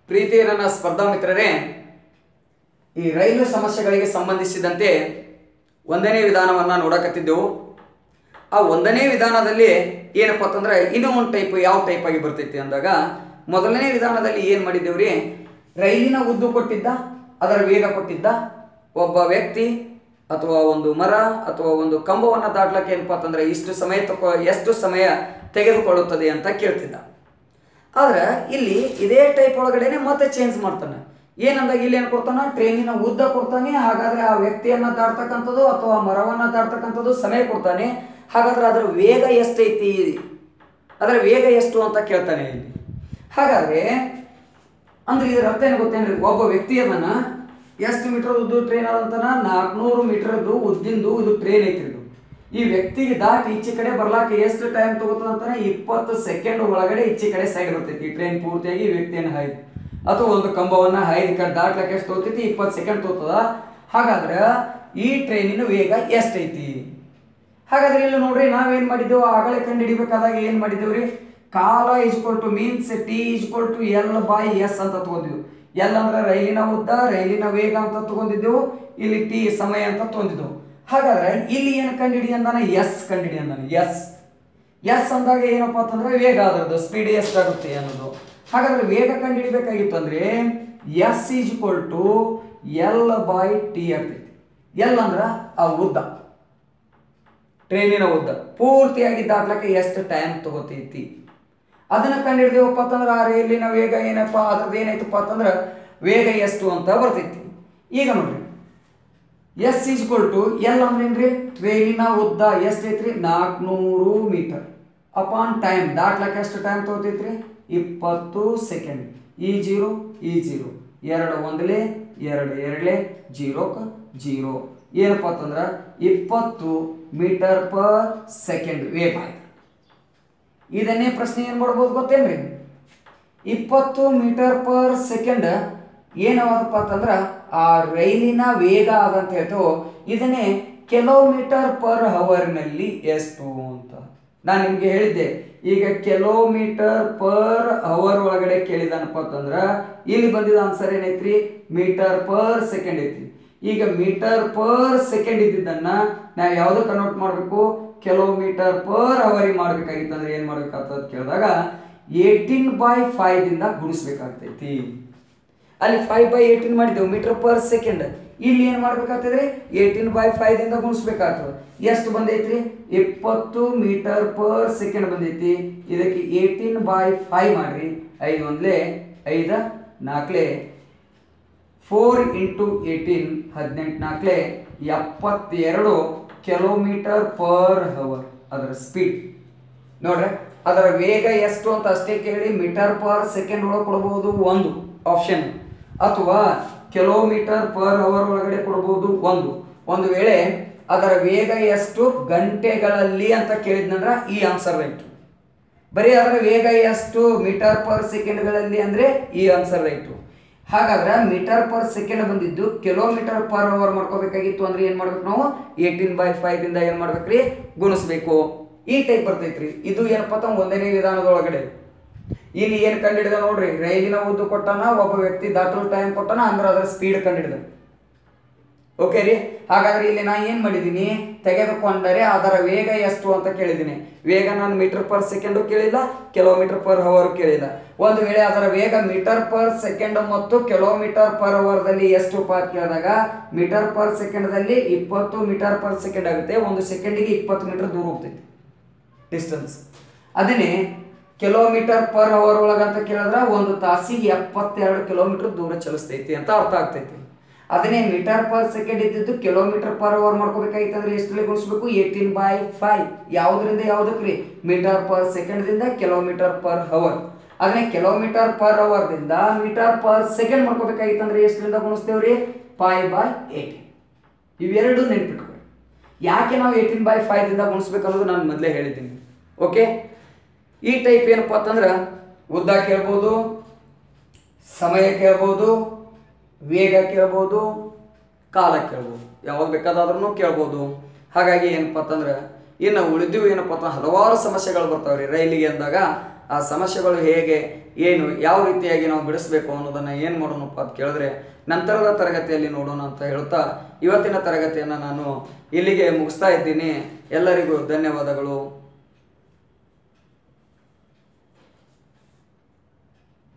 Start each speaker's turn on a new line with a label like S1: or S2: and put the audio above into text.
S1: ಪ್ರೀತಿಯ ನನ್ನ ಸ್ಪರ್ಧಾ ಮಿತ್ರರೇ, ಈ ರೈಲು ಸಮಸ್ಯೆಗಳಿಗೆ ಸಂಬಂಧಿಸಿದಂತೆ ಒಂದನೇ ವಿಧಾನವನ್ನು ನೋಡಕತ್ತಿದ್ದೆವು. ಆ ಒಂದನೇ ವಿಧಾನದಲ್ಲಿ ಏನಪ್ಪ ಅಂತಂದ್ರೆ ಇನ್ನೂ ಒಂದು ಟೈಪ್ ಯಾವ ಟೈಪ್ ಆಗಿ ಬರ್ತೈತಿ ಅಂದಾಗ, ಮೊದಲನೇ ವಿಧಾನದಲ್ಲಿ ಏನು ಮಾಡಿದ್ದೇವ್ರಿ, ರೈಲಿನ ಉದ್ದು ಕೊಟ್ಟಿದ್ದ, ಅದರ ವೇಗ ಕೊಟ್ಟಿದ್ದ, ಒಬ್ಬ ವ್ಯಕ್ತಿ ಅಥವಾ ಒಂದು ಮರ ಅಥವಾ ಒಂದು ಕಂಬವನ್ನು ದಾಟ್ಲಕ್ಕೆ ಏನಪ್ಪ ಅಂತಂದ್ರೆ ಎಷ್ಟು ಸಮಯ ತೆಗೆದುಕೊಳ್ಳುತ್ತದೆ ಅಂತ ಕೇಳ್ತಿದ್ದ. ಆದ್ರೆ ಇಲ್ಲಿ ಇದೇ ಟೈಪ್ ಒಳಗಡೆನೆ ಮತ್ತೆ ಚೇಂಜ್ ಮಾಡ್ತಾನೆ. ಏನಂದಾಗ ಇಲ್ಲಿ ಏನು ಕೊಡ್ತಾನ, ಟ್ರೈನಿನ ಉದ್ದ ಕೊಡ್ತಾನೆ, ಹಾಗಾದ್ರೆ ಆ ವ್ಯಕ್ತಿಯನ್ನ ದಾಟ್ತಕ್ಕಂಥದ್ದು ಅಥವಾ ಮರವನ್ನ ದಾಟ್ತಕ್ಕಂಥದ್ದು ಸಮಯ ಕೊಡ್ತಾನೆ. ಹಾಗಾದ್ರೆ ಅದರ ವೇಗ ಎಷ್ಟೈತಿ, ಅದರ ವೇಗ ಎಷ್ಟು ಅಂತ ಕೇಳ್ತಾನೆ ಇಲ್ಲಿ. ಹಾಗಾದ್ರೆ ಅಂದ್ರೆ ಇದರ ಅರ್ಥ ಏನು ಗೊತ್ತೇನ್ರಿ, ಒಬ್ಬ ವ್ಯಕ್ತಿ ಅದನ್ನ ಎಷ್ಟು ಮೀಟರ್ ಉದ್ದು ಟ್ರೈನ್ ಆದಂತನ 400 ಮೀಟರ್ದು ಉದ್ದಿಂದು ಇದು ಟ್ರೈನ್ ಐತ್ರಿ. ಇದು ಈ ವ್ಯಕ್ತಿಗೆ ದಾಟಿ ಈಚೆ ಕಡೆ ಬರ್ಲಾಕ ಎಷ್ಟು ಟೈಮ್ ತಗೋತದ ಅಂತಾನೆ 20 ಸೆಕೆಂಡ್ ಒಳಗಡೆ ಈಚೆ ಕಡೆ ಸೈಡ್ ಬರ್ತೈತಿ. ಟ್ರೈನ್ ಪೂರ್ತಿಯಾಗಿ ಈ ವ್ಯಕ್ತಿಯನ್ನು ಹಾಯ್ದು ಅಥವಾ ಒಂದು ಕಂಬವನ್ನ ಹಾಯ್ದು ಕಡೆ ದಾಟ್ಲಕ್ಕೆ ಎಷ್ಟು ತಗೋತೈತಿ, 20 ಸೆಕೆಂಡ್ ತಗೋತದ. ಹಾಗಾದ್ರೆ ಈ ಟ್ರೈನಿನ ವೇಗ ಎಷ್ಟೈತಿ? ಹಾಗಾದ್ರೆ ಇಲ್ಲಿ ನೋಡ್ರಿ, ನಾವೇನ್ ಮಾಡಿದ್ದೆವು, ಆಗಲೇ ಕಂಡು ಹಿಡಿಬೇಕಾದಾಗ ಏನ್ ಮಾಡಿದ್ದೇವ್ರಿ, ಕಾಲ equal to means T equal to L/S ಅಂತ ತಗೊಂಡಿದ್ವು. ಎಲ್ ಅಂದ್ರೆ ರೈಲಿನ ಉದ್ದ, ರೈಲಿನ ವೇಗ ಅಂತ ತಗೊಂಡಿದ್ದೆವು. ಇಲ್ಲಿ ಟಿ ಸಮಯ ಅಂತ ತಗೊಂಡಿದ್ದೆವು. ಹಾಗಾದ್ರೆ ಇಲ್ಲಿ ಏನು ಕಂಡಿಡಿ ಅಂದಾನೆ, ಎಸ್ ಕಂಡಿಡಿ ಅಂದಾನೆ. ಎಸ್ ಅಂದಾಗ ಏನಪ್ಪಾ ಅಂತಂದ್ರೆ ವೇಗ, ಅದರದ್ದು ಸ್ಪೀಡ್ ಎಷ್ಟಾಗುತ್ತೆ ಅನ್ನೋದು. ಹಾಗಾದ್ರೆ ವೇಗ ಕಂಡುಹಿಡಿಬೇಕಾಗಿತ್ತು ಅಂದ್ರೆ ಎಸ್ ಈಜ್ಕೊಲ್ ಟು L/T ಆಗ್ತೈತಿ. ಎಲ್ ಅಂದ್ರ ಆ ಉದ್ದ, ಟ್ರೈನಿನ ಉದ್ದ ಪೂರ್ತಿಯಾಗಿ ದಾಟ್ಲಕ್ಕೆ ಎಷ್ಟು ಟೈಮ್ ತಗೋತೈತಿ ಅದನ್ನ ಕಂಡುಹಿಡಿದೇವಪ್ಪ ಅಂತಂದ್ರೆ ಆ ರೈಲಿನ ವೇಗ ಏನಪ್ಪಾ, ಅದ್ರದ್ದು ಏನಾಯ್ತಪ್ಪ ಅಂತಂದ್ರೆ ವೇಗ ಎಷ್ಟು ಅಂತ ಬರ್ತೈತಿ. ಈಗ ನೋಡ್ರಿ, ಎಸ್ ಈಜ್ಕೊಲ್ ಟು ಎಲ್ ಅಂದ್ರೆ ಏನ್ರಿ, ಟ್ರೈನಿನ ಉದ್ದ ಎಷ್ಟೈತ್ರಿ, 400 ಮೀಟರ್ ಅಪಾನ್ ಟೈಮ್, ದಾಟ್ಲಕ್ಕೆ ಎಷ್ಟು ಟೈಮ್ ತಗೋತೈತ್ರಿ, 20 ಸೆಕೆಂಡ್. ಈ ಜೀರೋ 2 ಒಂದಲೇ 2 0 ಏನಪ್ಪಾ ಅಂತಂದ್ರ 20 ಮೀಟರ್ ಪರ್ ಸೆಕೆಂಡ್ ವೇಗ ಆಯ್ತು. ಇದನ್ನೇ ಪ್ರಶ್ನೆ ಏನ್ ಮಾಡ್ಬೋದು ಗೊತ್ತೇನ್ರಿ, 20 ಮೀಟರ್ ಪರ್ ಸೆಕೆಂಡ್ ಏನವಾದಪ್ಪ ಅಂತಂದ್ರ ಆ ರೈಲಿನ ವೇಗ ಆದಂತ ಹೇಳ್ತೇವೆ. ಇದನ್ನೇ ಕಿಲೋಮೀಟರ್ ಪರ್ ಅವರ್ನಲ್ಲಿ ಎಷ್ಟು ಅಂತ ನಾನು ನಿಮ್ಗೆ ಹೇಳಿದ್ದೆ. ಈಗ ಕಿಲೋಮೀಟರ್ ಪರ್ ಅವರ್ ಒಳಗಡೆ ಕೇಳಿದನಪ್ಪ ಅಂತಂದ್ರ ಇಲ್ಲಿ ಬಂದಿದ ಆನ್ಸರ್ ಏನೈತ್ರಿ, ಮೀಟರ್ ಪರ್ ಸೆಕೆಂಡ್ ಐತಿ. ಈಗ ಮೀಟರ್ ಪರ್ ಸೆಕೆಂಡ್ ಇದ್ದಿದ್ದನ್ನ ನಾವು ಯಾವ್ದು ಕನ್ವರ್ಟ್ ಮಾಡಬೇಕು, ಕಿಲೋಮೀಟರ್ ಪರ್ ಅವರಿಗೆ ಮಾಡ್ಬೇಕಾಗಿತ್ತು. ಅಂದ್ರೆ ಏನ್ ಮಾಡ್ಬೇಕಾಗ್ತದ ಕೇಳಿದಾಗ 18/5 ದಿಂದ ಗುಣಿಸ್ಬೇಕಾಗ್ತೈತಿ. ಅಲ್ಲಿ 5/18 ಮಾಡಿದ್ದೇವೆ ಮೀಟರ್ ಪರ್ ಸೆಕೆಂಡ್. ಇಲ್ಲಿ ಏನ್ ಮಾಡ್ಬೇಕಾಗ್ತದ್ರಿ, 18/5 ದಿಂದ ಗುಣಿಸ್ಬೇಕಾಗ್ತದೆ. ಎಷ್ಟು ಬಂದೈತ್ರಿ, 20 ಮೀಟರ್ ಪರ್ ಸೆಕೆಂಡ್ ಬಂದೈತಿ. ಇದಕ್ಕೆ 18/5 ಮಾಡ್ರಿ, 5 ಒಂದ್ಲೆ 5 4 4 × 18 18 4 72 ಕಿಲೋಮೀಟರ್ ಪರ್ ಅವರ್ ಅದರ ಸ್ಪೀಡ್. ನೋಡ್ರಿ, ಅದರ ವೇಗ ಎಷ್ಟು ಅಂತ ಅಷ್ಟೇ ಕೇಳಿ ಮೀಟರ್ ಪರ್ ಸೆಕೆಂಡ್ ಒಳಗೆ ಕೊಡಬಹುದು ಒಂದು ಆಪ್ಷನ್, ಅಥವಾ ಕಿಲೋಮೀಟರ್ ಪರ್ ಅವರ್ ಒಳಗಡೆ ಕೊಡಬಹುದು ಒಂದು ವೇಳೆ ಅದರ ವೇಗ ಎಷ್ಟು ಗಂಟೆಗಳಲ್ಲಿ ಅಂತ ಕೇಳಿದ್ನಂದ್ರ ಈ ಆನ್ಸರ್ ರೈಟ್. ಬರೀ ಅದರ ವೇಗ ಎಷ್ಟು ಮೀಟರ್ ಪರ್ ಸೆಕೆಂಡ್ಗಳಲ್ಲಿ ಅಂದ್ರೆ ಈ ಆನ್ಸರ್ ರೈಟ್. ಹಾಗಾದ್ರೆ ಮೀಟರ್ ಪರ್ ಸೆಕೆಂಡ್ ಬಂದಿದ್ದು ಕಿಲೋಮೀಟರ್ ಪರ್ ಅವರ್ ಮಾಡ್ಕೋಬೇಕಾಗಿತ್ತು ಅಂದ್ರೆ ಏನ್ ಮಾಡ್ಬೇಕು ನಾವು, 18/5 ದಿಂದ ಏನ್ ಮಾಡ್ಬೇಕ್ರಿ, ಗುಣಿಸ್ಬೇಕು. ಈ ಟೈಪ್ ಬರ್ತೈತ್ರಿ. ಇದು ಏನಪ್ಪಾ ಅಂತ ಒಂದನೇ ವಿಧಾನದೊಳಗಡೆ ಇಲ್ಲಿ ಏನ್ ಕಂಡಿಡಿದ ನೋಡ್ರಿ, ರೈಲಿನ ಉದ್ದು ಕೊಟ್ಟಾನ, ಒಬ್ಬ ವ್ಯಕ್ತಿ ದಾಟಲು ಟೈಮ್ ಕೊಟ್ಟಾನ, ಅಂದ್ರೆ ಅದರ ಸ್ಪೀಡ್ ಕಂಡಿಡಿದ. ಓಕೆ ರೀ. ಹಾಗಾದ್ರೆ ಇಲ್ಲಿ ನಾ ಏನ್ ಮಾಡಿದೀನಿ, ತೆಗೆದುಕೊಂಡರೆ ಅದರ ವೇಗ ಎಷ್ಟು ಅಂತ ಕೇಳಿದ್ದೀನಿ. ವೇಗ ನಾನು ಮೀಟರ್ ಪರ್ ಸೆಕೆಂಡ್ ಕೇಳಿಲ್ಲ, ಕಿಲೋಮೀಟರ್ ಪರ್ ಅವರ್ ಕೇಳಿಲ್ಲ. ಒಂದು ವೇಳೆ ಅದರ ವೇಗ ಮೀಟರ್ ಪರ್ ಸೆಕೆಂಡ್ ಮತ್ತು ಕಿಲೋಮೀಟರ್ ಪರ್ ಅವರ್ ದಲ್ಲಿ ಎಷ್ಟು ಅಂತ ಕೇಳಿದಾಗ ಮೀಟರ್ ಪರ್ ಸೆಕೆಂಡ್ ದಲ್ಲಿ 20 ಮೀಟರ್ ಪರ್ ಸೆಕೆಂಡ್ ಆಗುತ್ತೆ. ಒಂದು ಸೆಕೆಂಡಿಗೆ 20 ಮೀಟರ್ ದೂರ ಹೋಗ್ತೈತಿ ಡಿಸ್ಟೆನ್ಸ್. ಅದನ್ನೇ ಕಿಲೋಮೀಟರ್ ಪರ್ ಅವರ್ ಒಳಗಂತ ಕೇಳಿದ್ರೆ ಒಂದು ತಾಸಿಗೆ 72 ಕಿಲೋಮೀಟರ್ ದೂರ ಚಲಿಸ್ತೈತಿ ಅಂತ ಅರ್ಥ ಆಗ್ತೈತಿ. ಅದನ್ನೇ ಮೀಟರ್ ಪರ್ ಸೆಕೆಂಡ್ ಇದ್ದಿದ್ದು ಕಿಲೋಮೀಟರ್ ಪರ್ ಅವರ್ ಮಾಡ್ಕೋಬೇಕಾಗಿತ್ತು ಅಂದ್ರೆ ಎಷ್ಟರಲ್ಲಿ ಗುಣಿಸ್ಬೇಕು, 18/5. ಯಾವುದರಿಂದ ಯಾವುದಕ್ಕೆ ರೀ, ಮೀಟರ್ ಪರ್ ಸೆಕೆಂಡ್ ದಿಂದ ಕಿಲೋಮೀಟರ್ ಪರ್ ಅವರ್. ಅದನ್ನೇ ಕಿಲೋಮೀಟರ್ ಪರ್ ಅವರ್ ದಿಂದ ಮೀಟರ್ ಪರ್ ಸೆಕೆಂಡ್ ಮಾಡ್ಕೋಬೇಕಾಗಿತ್ತು ಅಂದ್ರೆ ಎಷ್ಟರಿಂದ ಗುಣಿಸ್ತೇವ್ರಿ, 5/18. ಇವೆರಡು ನೆನ್ಪಿಟ್ಕೊಳ್ಳಿ. ಯಾಕೆ ನಾವು 18/5 ದಿಂದ ಗುಣಿಸ್ಬೇಕು ಅನ್ನೋದು ನಾನು ಮೊದಲೇ ಹೇಳಿದ್ದೀನಿ. ಓಕೆ. ಈ ಟೈಪ್ ಏನಪ್ಪಾ ಅಂತಂದ್ರೆ ಉದ್ದ ಕೇಳ್ಬೋದು, ಸಮಯ ಕೇಳ್ಬೋದು, ವೇಗ ಕೇಳ್ಬೋದು, ಕಾಲ ಕೇಳ್ಬೋದು, ಯಾವಾಗ ಬೇಕಾದ್ರೂ ಕೇಳ್ಬೋದು. ಹಾಗಾಗಿ ಏನಪ್ಪಾ ಅಂತಂದ್ರೆ ಇನ್ನು ಉಳಿದಿವು ಏನಪ್ಪಾ ಅಂತ ಹಲವಾರು ಸಮಸ್ಯೆಗಳು ಬರ್ತಾವ್ರಿ ರೈಲಿಗೆ ಅಂದಾಗ. ಆ ಸಮಸ್ಯೆಗಳು ಹೇಗೆ, ಏನು, ಯಾವ ರೀತಿಯಾಗಿ ನಾವು ಬಿಡಿಸ್ಬೇಕು ಅನ್ನೋದನ್ನು ಏನು ಮಾಡೋಣಪ್ಪ ಅಂತ ಕೇಳಿದ್ರೆ ನಂತರದ ತರಗತಿಯಲ್ಲಿ ನೋಡೋಣ ಅಂತ ಹೇಳ್ತಾ ಇವತ್ತಿನ ತರಗತಿಯನ್ನು ನಾನು ಇಲ್ಲಿಗೆ ಮುಗಿಸ್ತಾ ಇದ್ದೀನಿ. ಎಲ್ಲರಿಗೂ ಧನ್ಯವಾದಗಳು.